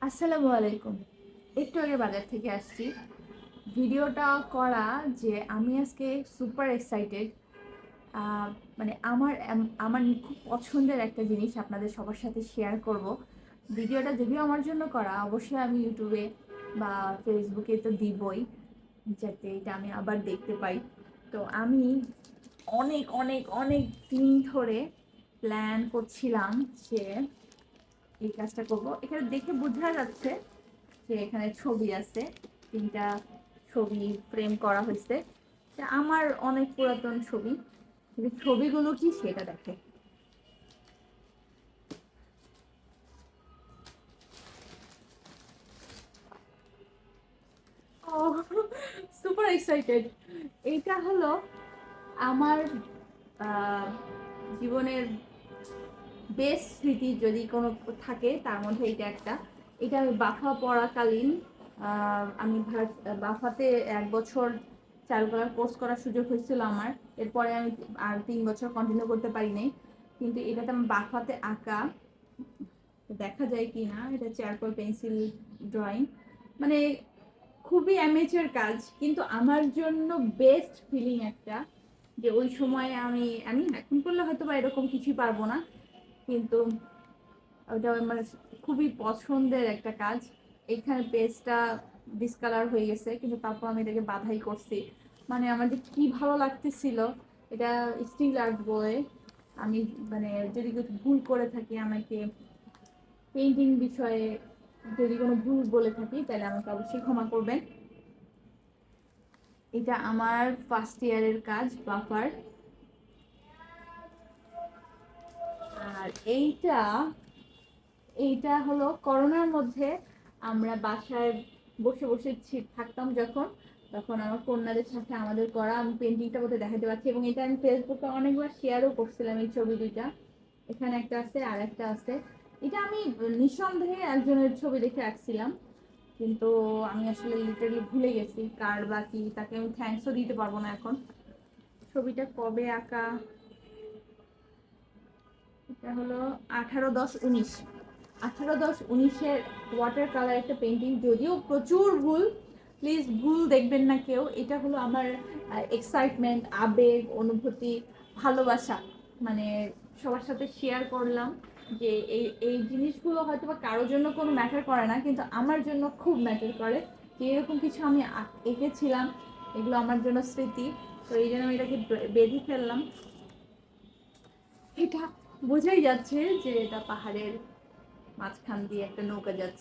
আসসালামু আলাইকুম। একটু আগে বাজার থেকে আসছি। ভিডিওটা করা যে আমি আজকে সুপার এক্সাইটেড। মানে আমার খুব পছন্দের একটা জিনিস আপনাদের সবার সাথে শেয়ার করব। ভিডিওটা যদিও আমার জন্য করা, অবশ্যই আমি ইউটিউবে বা ফেসবুকে তো দিবই, যাতে এটা আমি আবার দেখতে পাই। তো আমি অনেক অনেক অনেক দিন ধরে প্ল্যান করছিলাম যে এই কাজটা করব। এখানে দেখে বোঝা যাচ্ছে যে এখানে ছবি আছে, 3টা ছবি ফ্রেম করা হয়েছে। তা আমার অনেক পুরাতন ছবি, কিন্তু ছবিগুলো কি সেটা দেখে। ও, সুপার এক্সাইটেড। এইটা হলো আমার আহ, জীবনের বেস্ট স্মৃতি যদি কোনো থাকে তার মধ্যে এটা একটা। এটা আমি বাফা পড়াকালীন আমি বাফাতে 1 বছর চারুকলার কোর্স করার সুযোগ হয়েছিল আমার। এরপরে আমি আর 3 বছর কন্টিনিউ করতে পারি নাই। কিন্তু এটাতে আমি বাফাতে আঁকা, দেখা যায় কি না, এটা চারকোল পেন্সিল ড্রয়িং, মানে খুবই অ্যামেচার কাজ, কিন্তু আমার জন্য বেস্ট ফিলিং একটা। যে ওই সময় আমি আমি এখন করলে হয়তো বা এরকম কিছুই পারবো না, কিন্তু ওটা মানে খুবই পছন্দের একটা কাজ। এইখানে পেজটা ডিসকালার হয়ে গেছে, কিন্তু তারপর আমি এটাকে বাধাই করছি। মানে আমার যে কি ভালো লাগতেছিল। এটা স্টিল আর্ট বলে। আমি মানে যদি কিছু ভুল করে থাকি আমাকে, পেইন্টিং বিষয়ে যদি কোনো ভুল বলে থাকি তাহলে আমাকে অবশ্যই ক্ষমা করবেন। এটা আমার ফার্স্ট ইয়ারের কাজ বাফার। আর এইটা এইটা হলো করোনার মধ্যে আমরা বাসায় বসে বসে থাকতাম যখন, তখন আমার কন্যাদের সাথে আমাদের করা। আমি পেন্টিংটা বোধহয় দেখাতে পারছি, এবং এটা আমি ফেসবুকে অনেকবার শেয়ারও করছিলাম এই ছবি দুইটা। এখানে একটা আছে আর একটা আছে। এটা আমি নিঃসন্দেহে একজনের ছবি দেখে আঁকছিলাম, কিন্তু আমি আসলে লিটারালি ভুলে গেছি কার বা কি, তাকে আমি থ্যাঙ্কসও দিতে পারবো না এখন। ছবিটা কবে আঁকা, এটা হলো 18-10-19, 18-10-19-এর ওয়াটার কালার একটা পেন্টিং। যদিও প্রচুর ভুল, প্লিজ ভুল দেখবেন না কেউ। এটা হলো আমার এক্সাইটমেন্ট, আবেগ, অনুভূতি, ভালোবাসা, মানে সবার সাথে শেয়ার করলাম। যে এই এই জিনিসগুলো হয়তো বা কারোর জন্য কোনো ম্যাটার করে না, কিন্তু আমার জন্য খুব ম্যাটার করে। যে এরকম কিছু আমি এঁকেছিলাম, এগুলো আমার জন্য স্মৃতি। তো এই জন্য আমি এটাকে বেঁধে ফেললাম। এটা বোঝাই যাচ্ছে যে এটা পাহাড়ের মাঝখান দিয়ে একটা নৌকা যাচ্ছে।